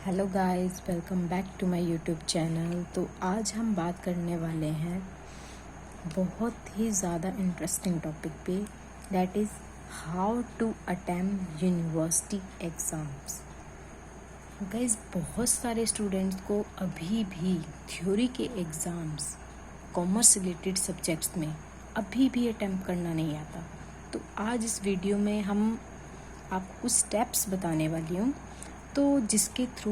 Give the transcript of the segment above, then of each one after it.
Hello guys, welcome back to my YouTube channel. तो आज हम बात करने वाले हैं बहुत ही ज़्यादा इंटरेस्टिंग टॉपिक पे, that is how to attempt university exams. Guys, बहुत सारे स्टूडेंट्स को अभी भी थ्योरी के एग्ज़ाम्स कॉमर्स रिलेटेड सब्जेक्ट्स में अभी भी अटेम्प्ट करना नहीं आता। तो आज इस वीडियो में हम आपको स्टेप्स बताने वाली हूँ, तो जिसके थ्रू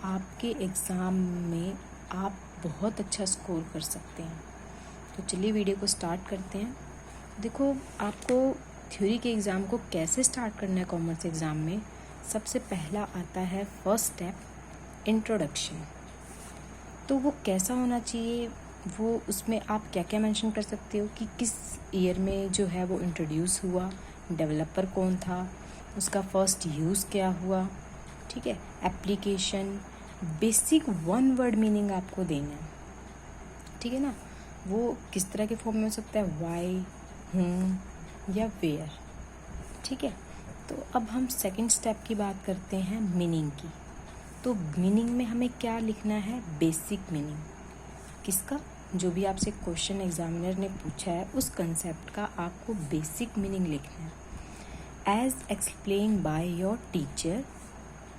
आपके एग्ज़ाम में आप बहुत अच्छा स्कोर कर सकते हैं। तो चलिए वीडियो को स्टार्ट करते हैं। देखो, आपको थ्योरी के एग्ज़ाम को कैसे स्टार्ट करना है कॉमर्स एग्ज़ाम में। सबसे पहला आता है फर्स्ट स्टेप, इंट्रोडक्शन। तो वो कैसा होना चाहिए, वो उसमें आप क्या क्या मेंशन कर सकते हो कि किस ईयर में जो है वो इंट्रोड्यूस हुआ, डेवलपर कौन था, उसका फर्स्ट यूज़ क्या हुआ, ठीक है। Application, basic one word meaning आपको देना है, ठीक है ना। वो किस तरह के फॉर्म में हो सकता है, वाई, हूँ या वेयर, ठीक है। तो अब हम सेकंड स्टेप की बात करते हैं, मीनिंग की। तो मीनिंग में हमें क्या लिखना है, बेसिक मीनिंग किसका, जो भी आपसे क्वेश्चन एग्जामिनर ने पूछा है उस कंसेप्ट का आपको बेसिक मीनिंग लिखना है, as explain by your teacher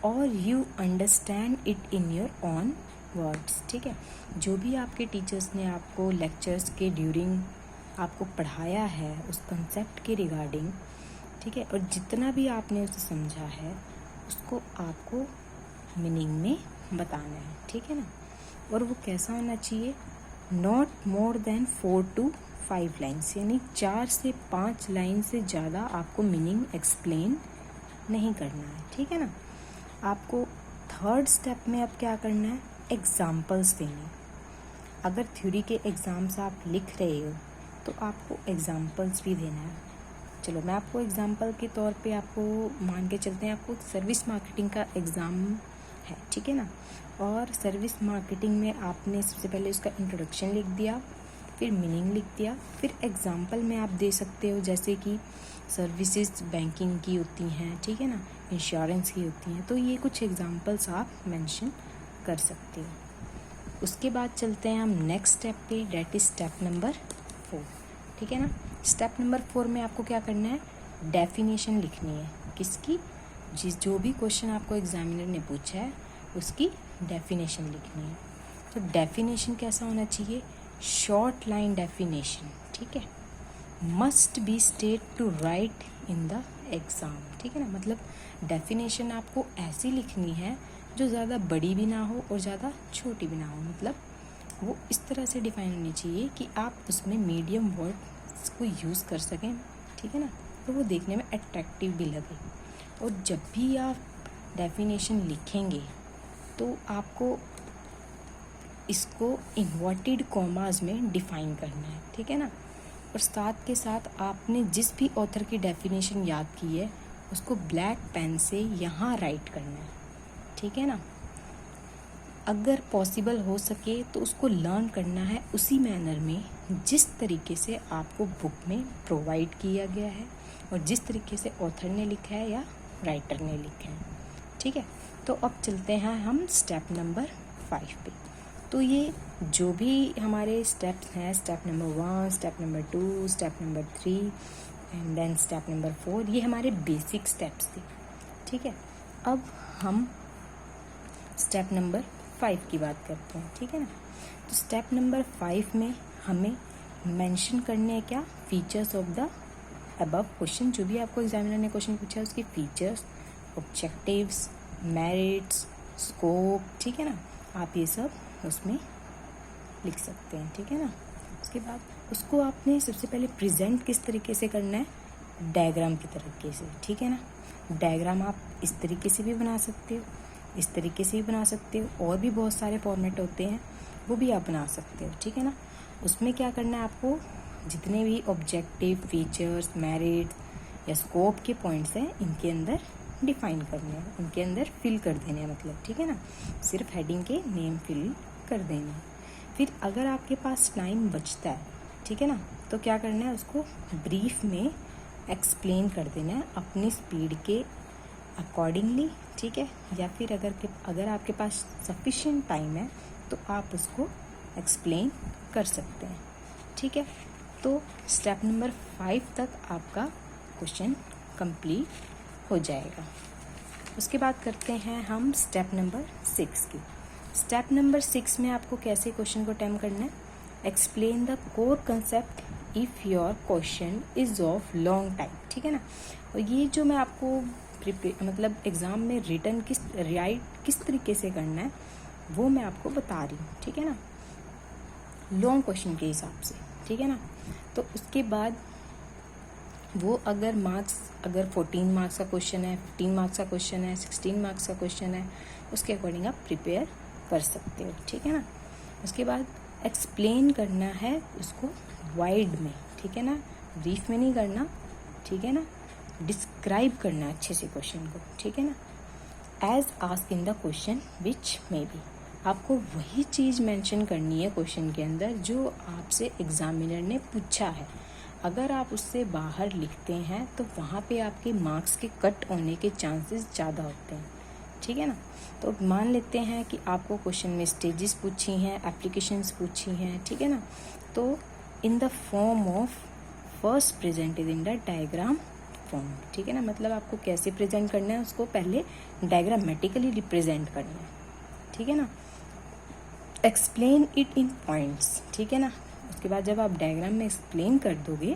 और you understand it in your own words, ठीक है। जो भी आपके टीचर्स ने आपको लेक्चर्स के ड्यूरिंग आपको पढ़ाया है उस कंसेप्ट के रिगार्डिंग, ठीक है, और जितना भी आपने उसे समझा है उसको आपको मीनिंग में बताना है, ठीक है ना। और वो कैसा होना चाहिए, not more than 4 to 5 lines, यानी 4 से 5 लाइन से ज़्यादा आपको मीनिंग एक्सप्लेन नहीं करना है, ठीक है ना। आपको थर्ड स्टेप में अब क्या करना है, एग्जाम्पल्स देने। अगर थ्योरी के एग्ज़ाम्स आप लिख रहे हो तो आपको एग्जाम्पल्स भी देना है। चलो मैं आपको एग्जाम्पल के तौर पे आपको मान के चलते हैं, आपको सर्विस मार्केटिंग का एग्ज़ाम है, ठीक है ना। और सर्विस मार्केटिंग में आपने सबसे पहले उसका इंट्रोडक्शन लिख दिया, फिर मीनिंग लिख दिया, फिर एग्जाम्पल में आप दे सकते हो, जैसे कि सर्विसेज बैंकिंग की होती हैं, ठीक है ना, इंश्योरेंस की होती हैं। तो ये कुछ एग्जाम्पल्स आप मेंशन कर सकते हो। उसके बाद चलते हैं हम नेक्स्ट स्टेप पे, डेट इज स्टेप नंबर 4, ठीक है ना। स्टेप नंबर 4 में आपको क्या करना है, डेफिनेशन लिखनी है, किसकी, जो भी क्वेश्चन आपको एग्जामिनर ने पूछा है उसकी डेफिनेशन लिखनी है। तो डेफिनेशन कैसा होना चाहिए, शॉर्ट लाइन डेफिनेशन, ठीक है। Must be state to write in the exam, ठीक है ना। मतलब डेफिनेशन आपको ऐसी लिखनी है जो ज़्यादा बड़ी भी ना हो और ज़्यादा छोटी भी ना हो, मतलब वो इस तरह से डिफाइन होनी चाहिए कि आप उसमें मीडियम वर्ड्स को यूज़ कर सकें, ठीक है ना, तो वो देखने में अट्रैक्टिव भी लगे। और जब भी आप डेफिनेशन लिखेंगे तो आपको इसको इन्वर्टेड कॉमास में डिफ़ाइन करना है, ठीक है ना। और साथ के साथ आपने जिस भी ऑथर की डेफिनेशन याद की है उसको ब्लैक पेन से यहाँ राइट करना है, ठीक है ना। अगर पॉसिबल हो सके तो उसको लर्न करना है उसी मैनर में जिस तरीके से आपको बुक में प्रोवाइड किया गया है और जिस तरीके से ऑथर ने लिखा है या राइटर ने लिखा है, ठीक है। तो अब चलते हैं हम स्टेप नंबर 5 पे। तो ये जो भी हमारे स्टेप्स हैं, step number 1, step number 2, step number 3 and then step number 4, ये हमारे बेसिक स्टेप्स थे, ठीक है। अब हम स्टेप नंबर 5 की बात करते हैं, ठीक है ना। तो स्टेप नंबर 5 में हमें मेंशन करने हैं क्या, features of the above question. जो भी आपको एग्जामिनर ने क्वेश्चन पूछा है उसके फीचर्स, ऑब्जेक्टिव्स, मेरिट्स, स्कोप, ठीक है ना, आप ये सब उसमें लिख सकते हैं, ठीक है ना। उसके बाद उसको आपने सबसे पहले प्रेजेंट किस तरीके से करना है, डायग्राम की तरीके से, ठीक है ना। डायग्राम आप इस तरीके से भी बना सकते हो, इस तरीके से भी बना सकते हो, और भी बहुत सारे फॉर्मेट होते हैं वो भी आप बना सकते हो, ठीक है ना। उसमें क्या करना है, आपको जितने भी ऑब्जेक्टिव, फीचर्स, मेरिट या स्कोप के पॉइंट्स हैं इनके अंदर डिफाइन करने हैं, इनके अंदर फिल कर देने हैं, मतलब, ठीक है ना। सिर्फ हेडिंग के नेम फिल कर देने हैं। फिर अगर आपके पास टाइम बचता है, ठीक है ना, तो क्या करना है, उसको ब्रीफ में एक्सप्लेन कर देना है अपनी स्पीड के अकॉर्डिंगली, ठीक है, या फिर अगर आपके पास सफिशिएंट टाइम है तो आप उसको एक्सप्लेन कर सकते हैं, ठीक है। तो स्टेप नंबर 5 तक आपका क्वेश्चन कंप्लीट हो जाएगा। उसके बाद करते हैं हम स्टेप नंबर 6 की। स्टेप नंबर 6 में आपको कैसे क्वेश्चन को अटेम्प्ट करना है, explain the core concept if your question is of long time, ठीक है ना। और ये जो मैं आपको मतलब एग्ज़ाम में रिटर्न किस तरीके से करना है वो मैं आपको बता रही हूँ, ठीक है ना, लॉन्ग क्वेश्चन के हिसाब से, ठीक है ना। तो उसके बाद वो अगर 14 मार्क्स का क्वेश्चन है, 15 मार्क्स का क्वेश्चन है, 16 मार्क्स का क्वेश्चन है, उसके अकॉर्डिंग आप प्रिपेयर कर सकते हो, ठीक है ना। उसके बाद एक्सप्लेन करना है उसको वाइड में, ठीक है ना, ब्रीफ में नहीं करना, ठीक है ना, डिस्क्राइब करना है अच्छे से क्वेश्चन को, ठीक है ना। As ask in the question which may be, आपको वही चीज़ मेंशन करनी है क्वेश्चन के अंदर जो आपसे एग्जामिनर ने पूछा है। अगर आप उससे बाहर लिखते हैं तो वहाँ पे आपके मार्क्स के कट होने के चांसेस ज़्यादा होते हैं, ठीक है ना। तो मान लेते हैं कि आपको क्वेश्चन में स्टेजेस पूछी हैं, एप्लीकेशंस पूछी हैं, ठीक है ना, तो in the form of first presented in the diagram form, ठीक है ना, मतलब आपको कैसे प्रेजेंट करना है उसको पहले डायग्रामेटिकली रिप्रेजेंट करना है, ठीक है ना। एक्सप्लेन इट इन पॉइंट्स, ठीक है ना। उसके बाद जब आप डायग्राम में एक्सप्लेन कर दोगे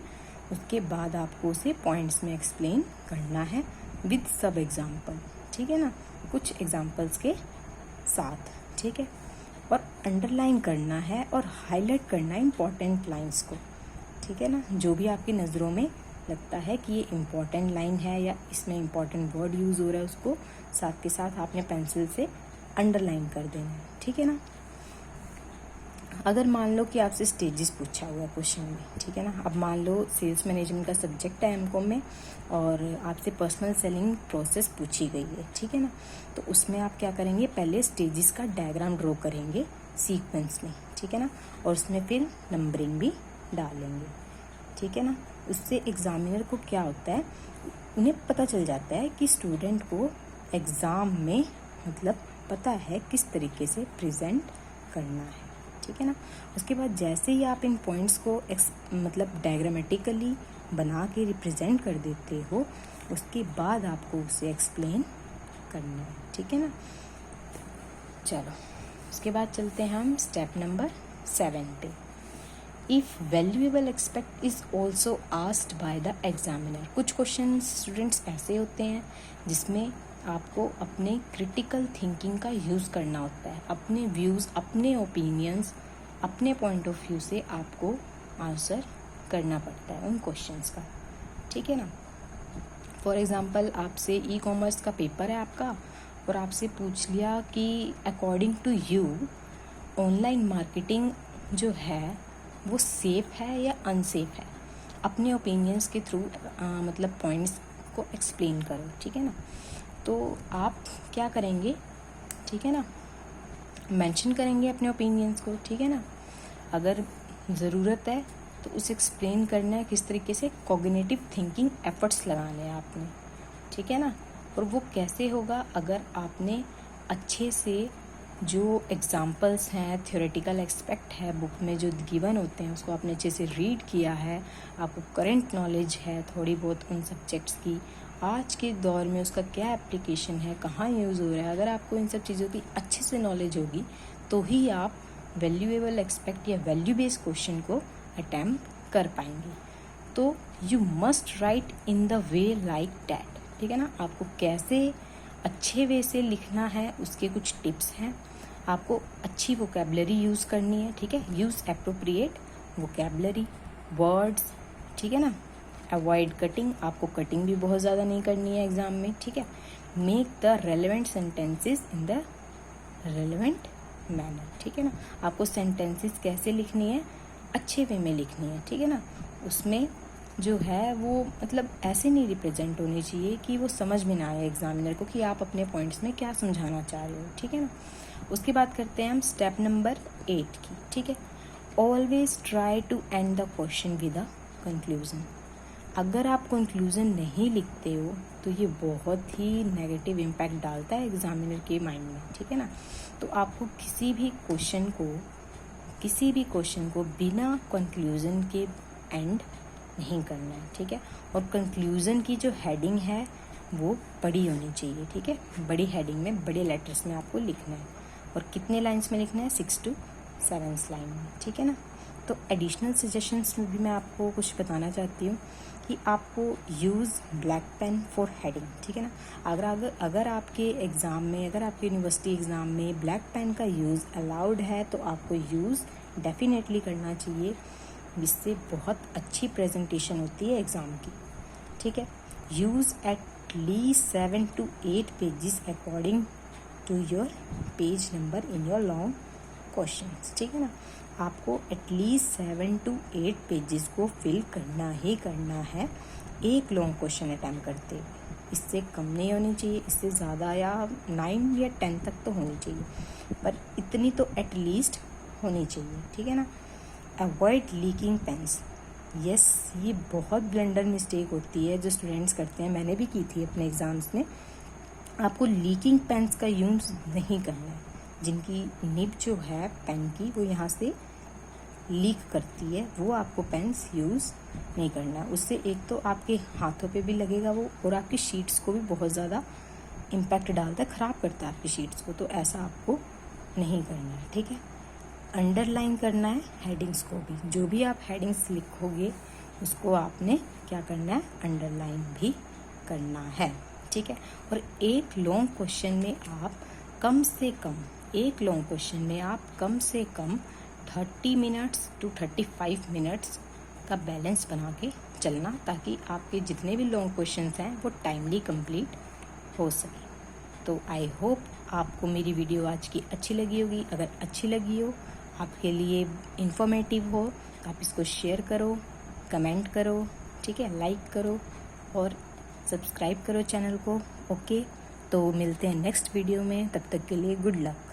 उसके बाद आपको उसे पॉइंट्स में एक्सप्लेन करना है विद सब एग्जाम्पल, ठीक है ना, कुछ एग्जाम्पल्स के साथ, ठीक है। और अंडरलाइन करना है और हाईलाइट करना है इम्पॉर्टेंट लाइंस को, ठीक है ना, जो भी आपकी नज़रों में लगता है कि ये इम्पॉर्टेंट लाइन है या इसमें इम्पॉर्टेंट वर्ड यूज़ हो रहा है उसको साथ के साथ आपने पेंसिल से अंडरलाइन कर देना है, ठीक है ना। अगर मान लो कि आपसे स्टेजेस पूछा हुआ है क्वेश्चन में, ठीक है ना, अब मान लो सेल्स मैनेजमेंट का सब्जेक्ट है एमकॉम में और आपसे पर्सनल सेलिंग प्रोसेस पूछी गई है, ठीक है ना, तो उसमें आप क्या करेंगे, पहले स्टेजेस का डायग्राम ड्रॉ करेंगे सीक्वेंस में, ठीक है ना, और उसमें फिर नंबरिंग भी डालेंगे, ठीक है ना। उससे एग्जामिनर को क्या होता है, उन्हें पता चल जाता है कि स्टूडेंट को एग्ज़ाम में मतलब पता है किस तरीके से प्रेजेंट करना है, ठीक है ना। उसके बाद जैसे ही आप इन पॉइंट्स को मतलब डायग्रामेटिकली बना के रिप्रेजेंट कर देते हो उसके बाद आपको उसे एक्सप्लेन करना है, ठीक है ना। चलो उसके बाद चलते हैं हम स्टेप नंबर 7 पे। If valuable aspect is also asked by the examiner, कुछ क्वेश्चन स्टूडेंट्स ऐसे होते हैं जिसमें आपको अपने क्रिटिकल थिंकिंग का यूज़ करना होता है, अपने व्यूज़, अपने ओपिनियंस, अपने पॉइंट ऑफ व्यू से आपको आंसर करना पड़ता है उन क्वेश्चंस का, ठीक है ना। फॉर एग्जांपल आपसे ई कॉमर्स का पेपर है आपका और आपसे पूछ लिया कि according to you online marketing जो है वो सेफ़ है या अनसेफ है, अपने ओपिनियंस के थ्रू मतलब पॉइंट्स को एक्सप्लेन करो, ठीक है ना। तो आप क्या करेंगे, ठीक है ना, मेंशन करेंगे अपने ओपिनियंस को, ठीक है ना। अगर ज़रूरत है तो उसे एक्सप्लेन करना है किस तरीके से, कॉग्निटिव थिंकिंग एफर्ट्स लगाने हैं आपने, ठीक है ना। और वो कैसे होगा, अगर आपने अच्छे से जो एग्जाम्पल्स हैं, थ्योरेटिकल एस्पेक्ट है बुक में जो गिवन होते हैं उसको आपने अच्छे से रीड किया है, आपको करंट नॉलेज है थोड़ी बहुत उन सब्जेक्ट्स की, आज के दौर में उसका क्या एप्लीकेशन है, कहाँ यूज़ हो रहा है, अगर आपको इन सब चीज़ों की अच्छे से नॉलेज होगी तो ही आप वैल्यूएबल एस्पेक्ट या वैल्यू बेस्ड क्वेश्चन को अटैम्प्ट कर पाएंगे। तो you must write in the way like that, ठीक है ना। आपको कैसे अच्छे वे से लिखना है उसके कुछ टिप्स हैं, आपको अच्छी वोकेबलरी यूज़ करनी है, ठीक है, यूज़ एप्रोप्रिएट वोकेबलरी वर्ड्स, ठीक है ना। अवॉइड कटिंग, आपको कटिंग भी बहुत ज़्यादा नहीं करनी है एग्ज़ाम में, ठीक है। Make the relevant sentences in the relevant manner, ठीक है ना। आपको सेंटेंसेस कैसे लिखनी है, अच्छे वे में लिखनी है, ठीक है ना। उसमें जो है वो मतलब ऐसे नहीं रिप्रेजेंट होनी चाहिए कि वो समझ में ना आए एग्जामिनर को कि आप अपने पॉइंट्स में क्या समझाना चाह रहे हो, ठीक है ना। उसके बाद करते हैं हम स्टेप नंबर 8 की, ठीक है। Always try to end the question with a conclusion. अगर आप कंक्लूज़न नहीं लिखते हो तो ये बहुत ही नेगेटिव इम्पैक्ट डालता है एग्जामिनर के माइंड में, ठीक है ना। तो आपको किसी भी क्वेश्चन को बिना कंक्लूज़न के एंड नहीं करना है, ठीक है। और कंक्लूज़न की जो हेडिंग है वो बड़ी होनी चाहिए, ठीक है। बड़ी हेडिंग में बड़े लेटर्स में आपको लिखना है। और कितने लाइन्स में लिखना है? 6 to 7 लाइन में, ठीक है ना। तो एडिशनल सजेशंस में भी मैं आपको कुछ बताना चाहती हूँ कि आपको use black pen for heading, ठीक है ना। अगर आपके एग्ज़ाम में, अगर आपके यूनिवर्सिटी एग्ज़ाम में ब्लैक पेन का यूज़ अलाउड है तो आपको यूज़ डेफिनेटली करना चाहिए। इससे बहुत अच्छी प्रेजेंटेशन होती है एग्ज़ाम की, ठीक है। Use at least 7 to 8 pages according to your page number in your long questions, ठीक है ना। आपको एटलीस्ट 7 to 8 पेजेस को फिल करना ही करना है एक लॉन्ग क्वेश्चन अटैम्प्ट करते हुए। इससे कम नहीं होनी चाहिए, इससे ज़्यादा या 9 या 10 तक तो होनी चाहिए, पर इतनी तो एटलीस्ट होनी चाहिए, ठीक है ना। Avoid leaking pens. यस, ये बहुत ब्लंडर मिस्टेक होती है जो स्टूडेंट्स करते हैं, मैंने भी की थी अपने एग्ज़ाम्स में। आपको लीकिंग पेन्स का यूज़ नहीं करना है। जिनकी निब जो है पेन की वो यहाँ से लीक करती है, वो आपको पेन्स यूज़ नहीं करना है। उससे एक तो आपके हाथों पे भी लगेगा वो, और आपकी शीट्स को भी बहुत ज़्यादा इम्पैक्ट डालता है, ख़राब करता है आपकी शीट्स को। तो ऐसा आपको नहीं करना है, ठीक है। अंडरलाइन करना है हेडिंग्स को भी। जो भी आप हेडिंग्स लिखोगे उसको आपने क्या करना है? अंडरलाइन भी करना है, ठीक है। और एक लॉन्ग क्वेश्चन में आप कम से कम 30 मिनट्स to 35 मिनट्स का बैलेंस बना के चलना, ताकि आपके जितने भी लॉन्ग क्वेश्चंस हैं वो टाइमली कंप्लीट हो सके। तो आई होप आपको मेरी वीडियो आज की अच्छी लगी होगी। अगर अच्छी लगी हो, आपके लिए इन्फॉर्मेटिव हो, आप इसको शेयर करो, कमेंट करो, ठीक है, लाइक करो और सब्सक्राइब करो चैनल को। ओके, तो मिलते हैं नेक्स्ट वीडियो में, तब तक के लिए गुड लक।